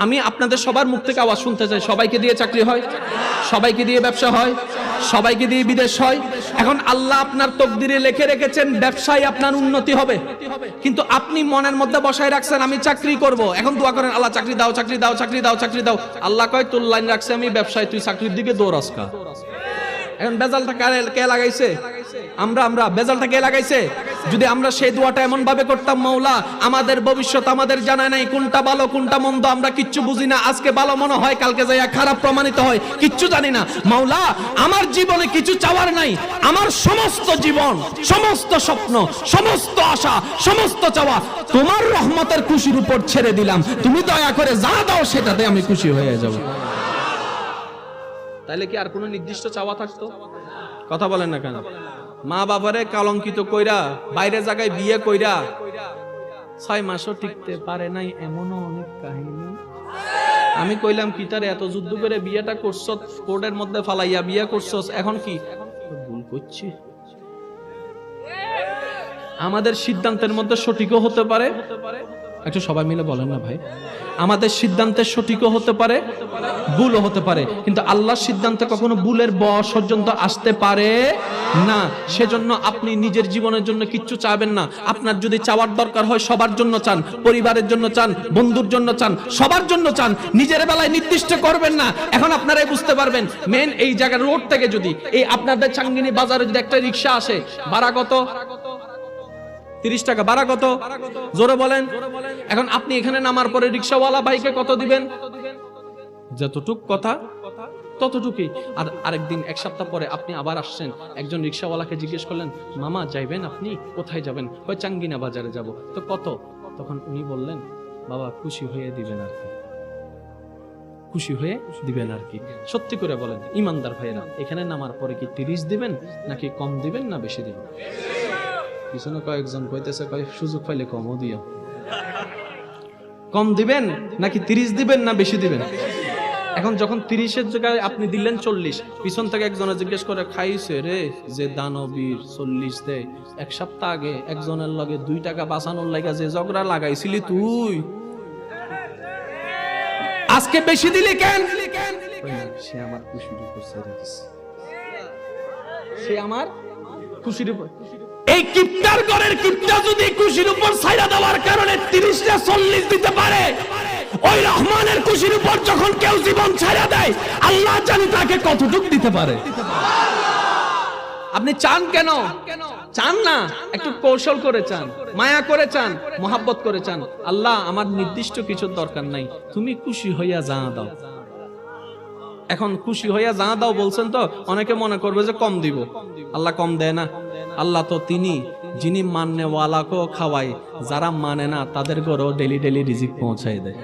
আমি আপনাদের সবার মুখ থেকে আওয়াজ শুনতে চাই, সবাইকে দিয়ে চাকরি হয়, সবাইকে দিয়ে ব্যবসা হয়, সবাইকে দিয়ে বিদেশ হয়। এখন আল্লাহ আপনার তকদিরে লিখে রেখেছেন ব্যবসায় আপনার উন্নতি হবে, কিন্তু আপনি মনের মধ্যে বসায় রাখছেন আমি চাকরি করব। এখন দোয়া করেন আল্লাহ চাকরি দাও, চাকরি দাও, চাকরি দাও, চাকরি দাও। আল্লাহ কয় তোর লাইন রাখছে আমি ব্যবসায়, তুই চাকরির দিকে দৌড়াস কা। এখন বেজালটা কে লাগাইছে? আমরা বেজালটা কে লাগাইছে? যদি আমরা সেই দোয়াটা এমন ভাবে করতাম, মাওলা আমাদের ভবিষ্যৎ আমাদের জানা নাই, কোনটা ভালো কোনটা মন্দ আমরা কিচ্ছু বুঝি না, আজকে ভালো মনে হয় কালকে যাইয়া খারাপ প্রমাণিত হয়, কিচ্ছু জানি না। মাওলা আমার জীবনে কিছু চাওয়ার নাই, আমার সমস্ত জীবন, সমস্ত স্বপ্ন, সমস্ত আশা, সমস্ত চাওয়া তোমার রহমতের খুশির উপর ছেড়ে দিলাম, তুমি দয়া করে যা দাও সেটাতে আমি খুশি হয়ে যাব। তাইলে কি আর কোনো নির্দিষ্ট চাওয়া থাকতো? কথা বলেন না কেন? মা বাবারে কলঙ্কিত কইরা বাইরে জায়গায় বিয়ে কইরা 6 মাসও টিকতে পারে নাই, এমনও অনেক কাহিনী। আমি কইলাম কি তারে এত যুদ্ধ করে বিয়েটা করছস, কোর্টের মধ্যে ফালাইয়া বিয়ে করছস, এখন কি ভুল করছি? আমাদের সিদ্ধান্তের মধ্যে সঠিকও হতে পারে, একটু সবাই মিলে বলেন না ভাই, আমাদের সিদ্ধান্তের সঠিকও হতে পারে, ভুলও হতে পারে, কিন্তু আল্লাহর সিদ্ধান্তে কখনো ভুলের বশ পর্যন্ত আসতে পারে না। সেজন্য আপনি নিজের জীবনের জন্য কিচ্ছু চাইবেন না। আপনার যদি চাওয়ার দরকার হয় সবার জন্য চান, পরিবারের জন্য চান, বন্ধুর জন্য চান, সবার জন্য চান, নিজের বেলায় নির্দিষ্ট করবেন না। এখন আপনারাই বুঝতে পারবেন মেন এই জায়গার রোড থেকে যদি এই আপনাদের চাঙ্গিনী বাজারে যদি একটা রিক্সা আসে, ভাড়া কত? 30 টাকা। ভাড়া কত? জোরে বলেন। এখন আপনি এখানে নামার পরে রিক্সাওয়ালা ভাইকে কত দিবেন? যতটুক কথা ততটুকুই। আর আরেকদিন এক সপ্তাহ পরে আপনি আবার আসছেন, একজন রিক্সাওয়ালাকে জিজ্ঞেস করলেন মামা যাইবেন আপনি? কোথায় যাবেন? ওই চাঙ্গিনা বাজারে যাব। তো কত? তখন উনি বললেন বাবা খুশি হয়ে দিবেন আর কি, খুশি হয়ে দিবেন আর কি। সত্যি করে বলেন ইমানদার ভাইরা, এখানে নামার পরে কি 30 দিবেন নাকি কম দিবেন না বেশি দিবেন? পিছনে কয়েকজন কইতেছে সুযোগ পাইলে কমও দিও। কম দিবেন নাকি 30 দিবেন না বেশি দিবেন? এখন যখন 30-এর জায়গায় আপনি দিলেন 40, পিছন থেকে একজনে জিজ্ঞেস করে খাইছে রে যে দানবীর 40 দেয়, এক সপ্তাহ আগে একজনের লগে 2 টাকা বাঁচানোর লাগা যে ঝগড়া লাগাইছিলি তুই, আজকে বেশি দিলি কেন? সে আমার খুশির উপর ছেড়ে দিছে, সে আমার খুশির উপর। এই কিপটার ঘরের কিপটা যদি খুশির উপর ছাইরা দেওয়ার কারণে 30টা 40 দিতে পারে, ওই রহমানের খুশির উপর যখন কেউ জীবন ছাইরা দেয় আল্লাহ জানি তাকে কতটুকু দিতে পারে। আপনি চান কেন? চান না, একটু কৌশল করে চান, মায়া করে চান, মহাব্বত করে চান। আল্লাহ আমার নির্দিষ্ট কিছুর দরকার নাই, তুমি খুশি হইয়া যা দাও। এখন খুশি হইয়া যা দাও বলছেন তো অনেকে মনে করবে যে কম দিব। আল্লাহ কম দেয় না। আল্লাহ তো তিনি যিনি মাননে ওয়ালাকেও খাওয়ায়, যারা মানে না তাদের ঘরেও ডেলি রিজিক পৌঁছায় দেয়।